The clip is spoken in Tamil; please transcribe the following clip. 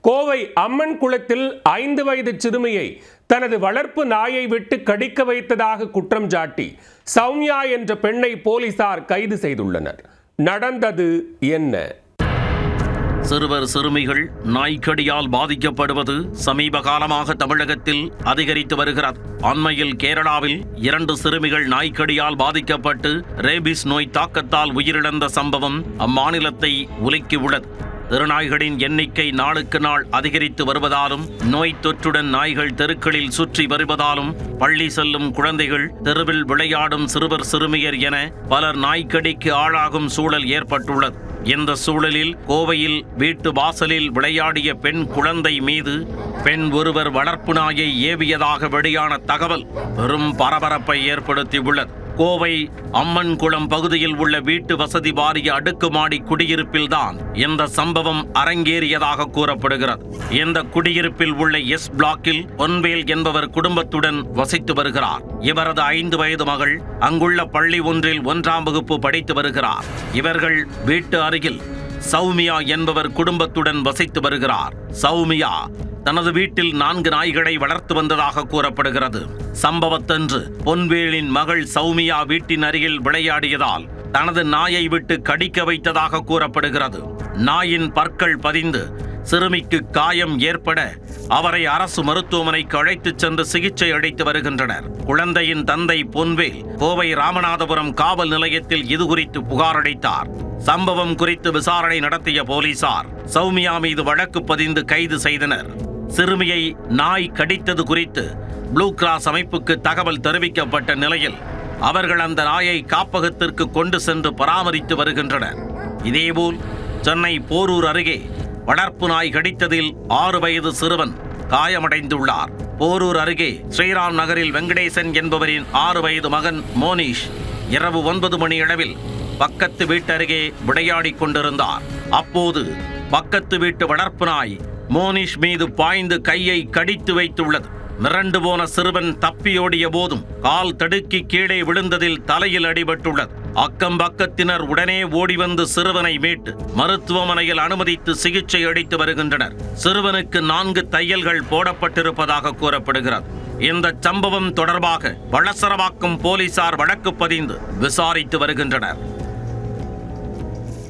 கோவை அம்மன் குளத்தில் 5 வயது சிறுமியை தனது வளர்ப்பு நாயை விட்டு கடிக்க வைத்ததாக குற்றம் சாட்டி சௌமியா என்ற பெண்ணை போலீசார் கைது செய்துள்ளனர். நடந்தது என்ன? சிறுவர் சிறுமிகள் நாய்க்கடியால் பாதிக்கப்படுவது சமீப காலமாக தமிழகத்தில் அதிகரித்து வருகிறது. அண்மையில் கேரளாவில் 2 சிறுமிகள் நாய்க்கடியால் பாதிக்கப்பட்டு ரேபிஸ் நோய் தாக்கத்தால் உயிரிழந்த சம்பவம் அம்மாநிலத்தை உலுக்கியுள்ளது. திருநாய்களின் எண்ணிக்கை நாளுக்கு நாள் அதிகரித்து வருவதாலும் நோய் தொற்றுடன் நாய்கள் தெருக்களில் சுற்றி வருவதாலும் பள்ளி செல்லும் குழந்தைகள், தெருவில் விளையாடும் சிறுவர் சிறுமியர் என பலர் நாய்க்கடிக்கு ஆளாகும் சூழல் ஏற்பட்டுள்ளது. இந்த சூழலில் கோவையில் வீட்டு வாசலில் விளையாடிய பெண் குழந்தை மீது பெண் ஒருவர் வளர்ப்பு நாயை ஏவியதாக வெளியான தகவல் பெரும் பரபரப்பை ஏற்படுத்தியுள்ளது. கோவை அம்மன் குளம் பகுதியில் உள்ள வீட்டு வசதி வாரிய அடுக்குமாடி குடியிருப்பில்தான் இந்த சம்பவம் அரங்கேறியதாக கூறப்படுகிறது. இந்த குடியிருப்பில் உள்ள எஸ் பிளாக்கில் பொன்வேல் என்பவர் குடும்பத்துடன் வசித்து வருகிறார். இவரது 5 வயது மகள் அங்குள்ள பள்ளி ஒன்றில் 1ஆம் வகுப்பு படித்து வருகிறார். இவர்கள் வீட்டு அருகில் சௌமியா என்பவர் குடும்பத்துடன் வசித்து வருகிறார். சௌமியா தனது வீட்டில் 4 நாய்களை வளர்த்து வந்ததாக கூறப்படுகிறது. சம்பவத்தன்று பொன்வேலின் மகள் சௌமியா வீட்டின் அருகில் விளையாடியதால் தனது நாயை விட்டு கடிக்க வைத்ததாக கூறப்படுகிறது. நாயின் பற்கள் பதிந்து சிறுமிக்கு காயம் ஏற்பட அவரை அரசு மருத்துவமனைக்கு அழைத்துச் சென்று சிகிச்சை அளித்து வருகின்றனர். குழந்தையின் தந்தை பொன்வேல் கோவை ராமநாதபுரம் காவல் நிலையத்தில் இதுகுறித்து புகார் அளித்தார். சம்பவம் குறித்து விசாரணை நடத்திய போலீசார் சௌமியா மீது வழக்கு பதிந்து கைது செய்தனர். சிறுமியை நாய் கடித்தது குறித்து ப்ளூ கிராஸ் அமைப்புக்கு தகவல் தெரிவிக்கப்பட்ட நிலையில் அவர்கள் அந்த நாயை காப்பகத்திற்கு கொண்டு சென்று பராமரித்து வருகின்றனர். இதேபோல் சென்னை போரூர் அருகே வளர்ப்பு நாய் கடித்ததில் 6 வயது சிறுவன் காயமடைந்துள்ளார். போரூர் அருகே ஸ்ரீராம் நகரில் வெங்கடேசன் என்பவரின் 6 வயது மகன் மோனிஷ் இரவு 9 மணி அளவில் பக்கத்து வீட்டருகே விளையாடிக் கொண்டிருந்தார். அப்போது பக்கத்து வீட்டு வளர்ப்பு நாய் மோனிஷ் மீது பாய்ந்து கையை கடித்து வைத்துள்ளது. மிரண்டு போன சிறுவன் தப்பியோடிய போதும் கால் தடுக்கி கீழே விழுந்ததில் தலையில் அடிபட்டுள்ளது. அக்கம் பக்கத்தினர் உடனே ஓடி வந்து சிறுவனை மீட்டு மருத்துவமனையில் அனுமதித்து சிகிச்சை அளித்து வருகின்றனர். சிறுவனுக்கு 4 தையல்கள் போடப்பட்டிருப்பதாக கூறப்படுகிறது. இந்த சம்பவம் தொடர்பாக வளசரவாக்கம் போலீசார் வழக்கு பதிந்து விசாரித்து வருகின்றனர்.